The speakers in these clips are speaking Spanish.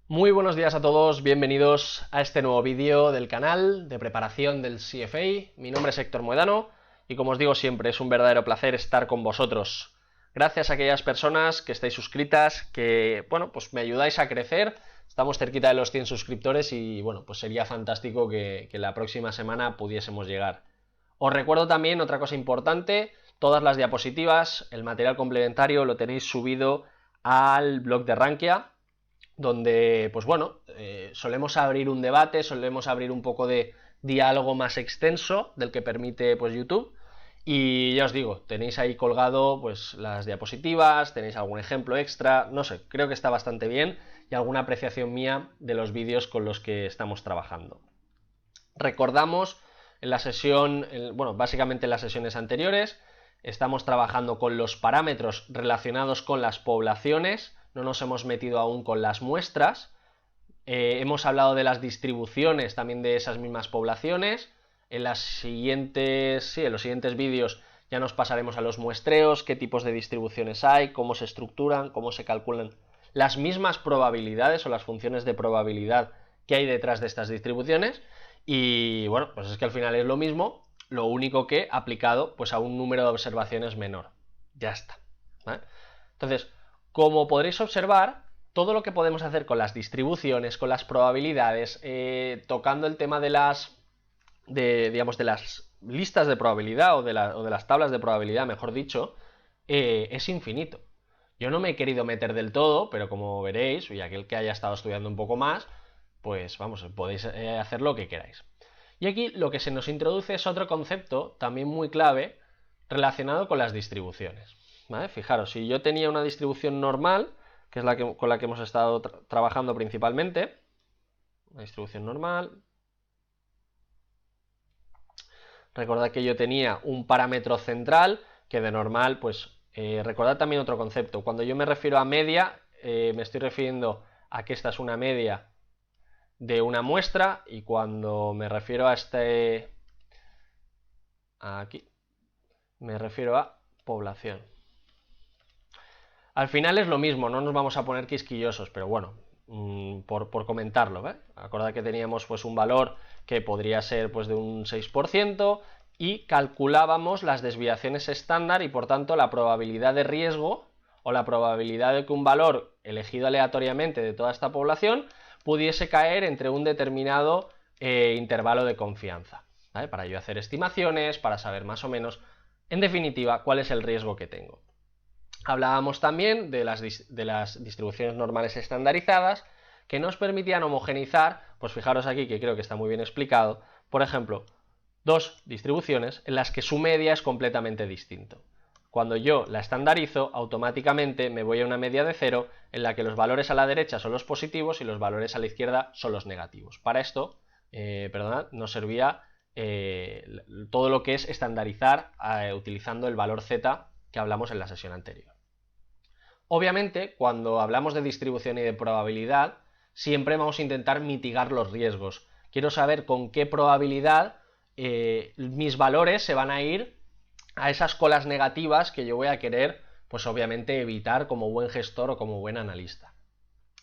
Muy buenos días a todos, bienvenidos a este nuevo vídeo del canal de preparación del CFA. Mi nombre es Héctor Moedano y como os digo siempre es un verdadero placer estar con vosotros. Gracias a aquellas personas que estáis suscritas, que bueno, pues me ayudáis a crecer. Estamos cerquita de los 100 suscriptores y bueno, pues sería fantástico que la próxima semana pudiésemos llegar. Os recuerdo también otra cosa importante, todas las diapositivas, el material complementario lo tenéis subido al blog de Rankia, donde, pues bueno, solemos abrir un debate, solemos abrir un poco de diálogo más extenso del que permite pues YouTube. Y ya os digo, tenéis ahí colgado pues las diapositivas, tenéis algún ejemplo extra, no sé, creo que está bastante bien y alguna apreciación mía de los vídeos con los que estamos trabajando. Recordamos en la sesión, bueno, básicamente en las sesiones anteriores, estamos trabajando con los parámetros relacionados con las poblaciones, no nos hemos metido aún con las muestras, hemos hablado de las distribuciones también de esas mismas poblaciones. En los siguientes vídeos ya nos pasaremos a los muestreos, qué tipos de distribuciones hay, cómo se estructuran, cómo se calculan las mismas probabilidades o las funciones de probabilidad que hay detrás de estas distribuciones. Y bueno, pues es que al final es lo mismo, lo único que aplicado pues a un número de observaciones menor. Ya está, ¿vale? Entonces, como podréis observar, todo lo que podemos hacer con las distribuciones, con las probabilidades, tocando el tema de las, digamos, de las listas de probabilidad o de las tablas de probabilidad, mejor dicho, es infinito. Yo no me he querido meter del todo, pero como veréis, y aquel que haya estado estudiando un poco más, pues vamos, podéis hacer lo que queráis. Y aquí lo que se nos introduce es otro concepto también muy clave relacionado con las distribuciones. ¿Vale? Fijaros, si yo tenía una distribución normal, que es con la que hemos estado trabajando principalmente, una distribución normal, recordad que yo tenía un parámetro central, que de normal, pues recordad también otro concepto, cuando yo me refiero a media, me estoy refiriendo a que esta es una media de una muestra, y cuando me refiero a aquí, me refiero a población. Al final es lo mismo, no nos vamos a poner quisquillosos, pero bueno, por comentarlo, ¿eh? Acordad que teníamos pues un valor que podría ser pues de un 6% y calculábamos las desviaciones estándar y por tanto la probabilidad de riesgo o la probabilidad de que un valor elegido aleatoriamente de toda esta población pudiese caer entre un determinado intervalo de confianza, ¿vale? Para yo hacer estimaciones, para saber más o menos, en definitiva, cuál es el riesgo que tengo. Hablábamos también de las distribuciones normales estandarizadas que nos permitían homogeneizar, pues fijaros aquí que creo que está muy bien explicado, por ejemplo, dos distribuciones en las que su media es completamente distinto. Cuando yo la estandarizo, automáticamente me voy a una media de 0 en la que los valores a la derecha son los positivos y los valores a la izquierda son los negativos. Para esto, perdonad, nos servía todo lo que es estandarizar utilizando el valor z que hablamos en la sesión anterior. Obviamente, cuando hablamos de distribución y de probabilidad, siempre vamos a intentar mitigar los riesgos. Quiero saber con qué probabilidad mis valores se van a ir a esas colas negativas que yo voy a querer, pues obviamente evitar como buen gestor o como buen analista.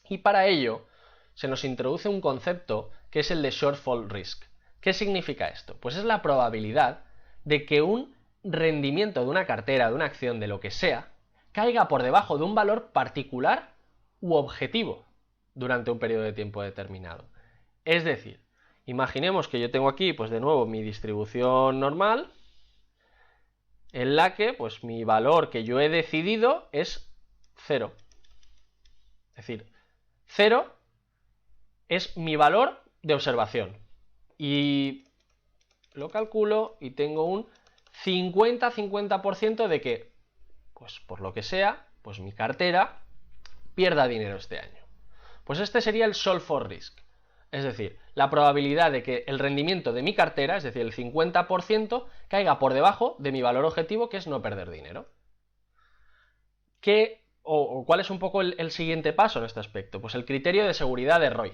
Y para ello se nos introduce un concepto que es el de shortfall risk. ¿Qué significa esto? Pues es la probabilidad de que un rendimiento de una cartera, de una acción, de lo que sea, caiga por debajo de un valor particular u objetivo durante un periodo de tiempo determinado. Es decir, imaginemos que yo tengo aquí, pues de nuevo, mi distribución normal, en la que pues mi valor que yo he decidido es 0. Es decir, 0 es mi valor de observación. Y lo calculo y tengo un 50-50% de que, pues por lo que sea, pues mi cartera pierda dinero este año. Pues este sería el solve for risk. Es decir, la probabilidad de que el rendimiento de mi cartera, es decir, el 50%, caiga por debajo de mi valor objetivo, que es no perder dinero. ¿Cuál es un poco el siguiente paso en este aspecto? Pues el criterio de seguridad de Roy.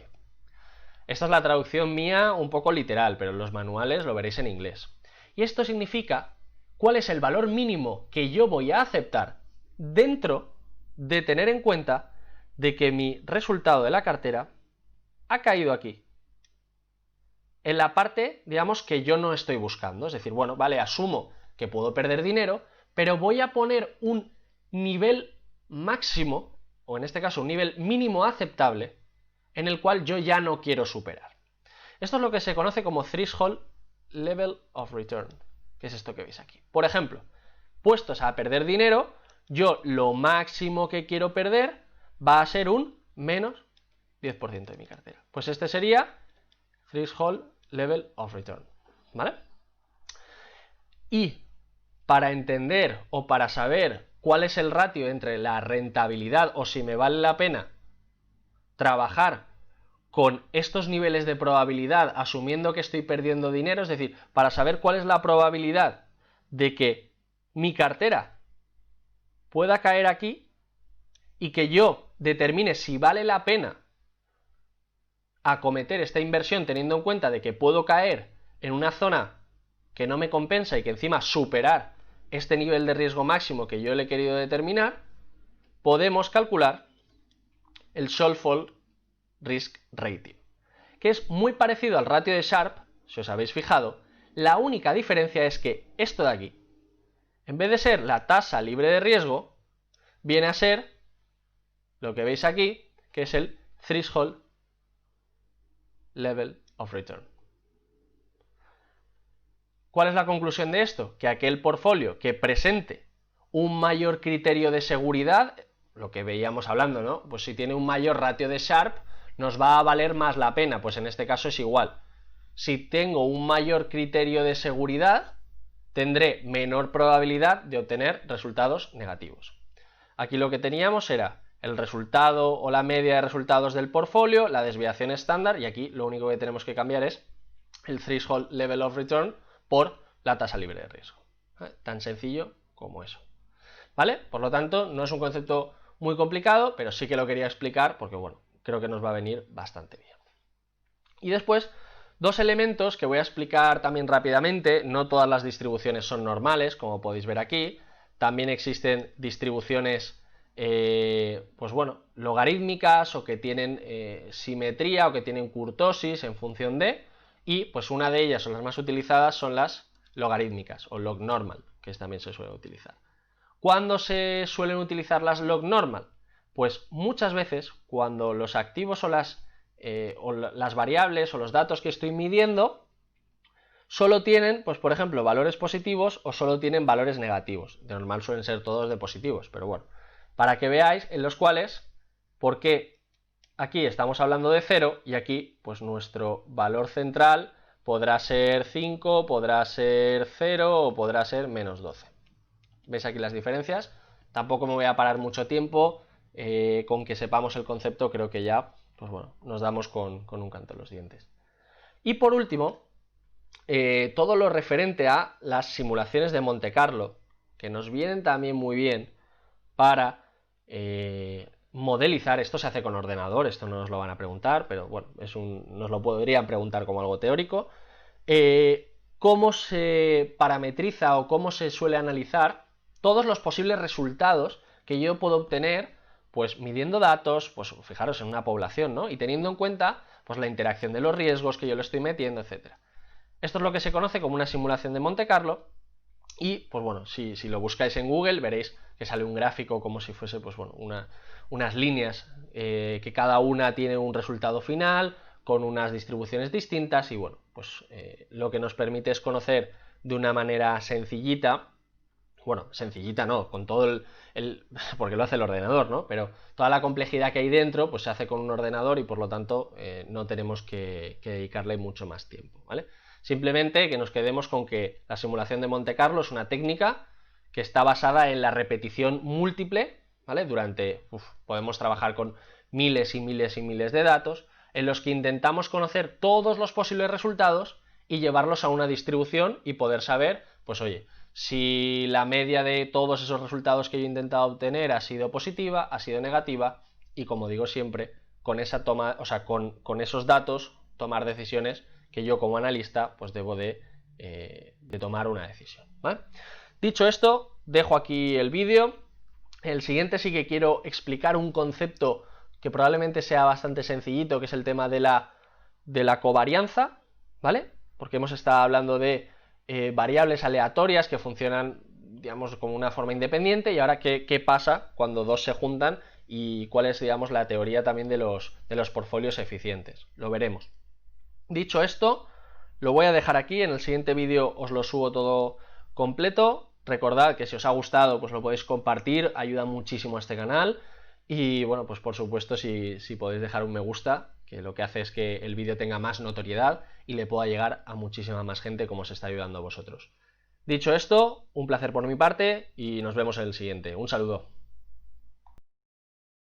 Esta es la traducción mía un poco literal, pero en los manuales lo veréis en inglés. Y esto significa cuál es el valor mínimo que yo voy a aceptar dentro de tener en cuenta de que mi resultado de la cartera ha caído aquí, en la parte, digamos, que yo no estoy buscando. Es decir, bueno, vale, asumo que puedo perder dinero, pero voy a poner un nivel máximo, o en este caso un nivel mínimo aceptable, en el cual yo ya no quiero superar. Esto es lo que se conoce como Threshold Level of Return, que es esto que veis aquí. Por ejemplo, puestos a perder dinero, yo lo máximo que quiero perder va a ser un menos 10% de mi cartera. Pues este sería Threshold Level of Return, ¿vale? Y para entender o para saber cuál es el ratio entre la rentabilidad o si me vale la pena trabajar con estos niveles de probabilidad asumiendo que estoy perdiendo dinero, es decir, para saber cuál es la probabilidad de que mi cartera pueda caer aquí y que yo determine si vale la pena acometer esta inversión teniendo en cuenta de que puedo caer en una zona que no me compensa y que encima superar este nivel de riesgo máximo que yo le he querido determinar, podemos calcular el Shortfall Risk Rating, que es muy parecido al ratio de Sharpe, si os habéis fijado. La única diferencia es que esto de aquí, en vez de ser la tasa libre de riesgo, viene a ser lo que veis aquí, que es el Threshold Level of Return. ¿Cuál es la conclusión de esto? Que aquel portfolio que presente un mayor criterio de seguridad, lo que veíamos hablando, ¿no? Pues si tiene un mayor ratio de Sharpe, nos va a valer más la pena, pues en este caso es igual. Si tengo un mayor criterio de seguridad, tendré menor probabilidad de obtener resultados negativos. Aquí lo que teníamos era el resultado o la media de resultados del portfolio, la desviación estándar, y aquí lo único que tenemos que cambiar es el Threshold Level of Return por la tasa libre de riesgo. Tan sencillo como eso. ¿Vale? Por lo tanto, no es un concepto muy complicado, pero sí que lo quería explicar porque, bueno, creo que nos va a venir bastante bien. Y después, dos elementos que voy a explicar también rápidamente. No todas las distribuciones son normales, como podéis ver aquí. También existen distribuciones, pues bueno, logarítmicas o que tienen simetría o que tienen kurtosis en función de. Y pues una de ellas, o las más utilizadas, son las logarítmicas o log normal, que también se suele utilizar. ¿Cuándo se suelen utilizar las log normal? Pues muchas veces cuando los activos o las variables o los datos que estoy midiendo solo tienen, pues por ejemplo, valores positivos o solo tienen valores negativos. De normal suelen ser todos de positivos, pero bueno, para que veáis en los cuales, ¿por qué aquí estamos hablando de 0 y aquí pues nuestro valor central podrá ser 5, podrá ser 0 o podrá ser menos 12? ¿Veis aquí las diferencias? Tampoco me voy a parar mucho tiempo, con que sepamos el concepto creo que ya, pues bueno, nos damos con un canto en los dientes. Y por último, todo lo referente a las simulaciones de Monte Carlo, que nos vienen también muy bien para modelizar. Esto se hace con ordenador, esto no nos lo van a preguntar, pero bueno, nos lo podrían preguntar como algo teórico. Cómo se parametriza o cómo se suele analizar todos los posibles resultados que yo puedo obtener, pues midiendo datos, pues fijaros en una población, ¿no? Y teniendo en cuenta pues la interacción de los riesgos que yo le estoy metiendo, etcétera. Esto es lo que se conoce como una simulación de Monte Carlo. Y pues bueno, si lo buscáis en Google veréis que sale un gráfico como si fuese pues bueno, unas líneas que cada una tiene un resultado final con unas distribuciones distintas y bueno, pues lo que nos permite es conocer de una manera sencillita, bueno, sencillita no, con todo porque lo hace el ordenador, ¿no? Pero toda la complejidad que hay dentro pues se hace con un ordenador y por lo tanto no tenemos que dedicarle mucho más tiempo, ¿vale? Simplemente que nos quedemos con que la simulación de Monte Carlo es una técnica que está basada en la repetición múltiple, ¿vale? Podemos trabajar con miles y miles y miles de datos, en los que intentamos conocer todos los posibles resultados y llevarlos a una distribución y poder saber, pues oye, si la media de todos esos resultados que yo he intentado obtener ha sido positiva, ha sido negativa, y como digo siempre, con esa toma, o sea, con esos datos, tomar decisiones que yo como analista pues debo de tomar una decisión, ¿vale? Dicho esto, dejo aquí el vídeo. El siguiente sí que quiero explicar un concepto que probablemente sea bastante sencillito, que es el tema de la covarianza, ¿vale? Porque hemos estado hablando de variables aleatorias que funcionan, digamos, como una forma independiente, y ahora qué pasa cuando dos se juntan y cuál es, digamos, la teoría también de los portfolios eficientes. Lo veremos. Dicho esto, lo voy a dejar aquí, en el siguiente vídeo os lo subo todo completo. Recordad que si os ha gustado, pues lo podéis compartir, ayuda muchísimo a este canal. Y bueno, pues por supuesto, si podéis dejar un me gusta, que lo que hace es que el vídeo tenga más notoriedad y le pueda llegar a muchísima más gente como os está ayudando a vosotros. Dicho esto, un placer por mi parte y nos vemos en el siguiente. Un saludo.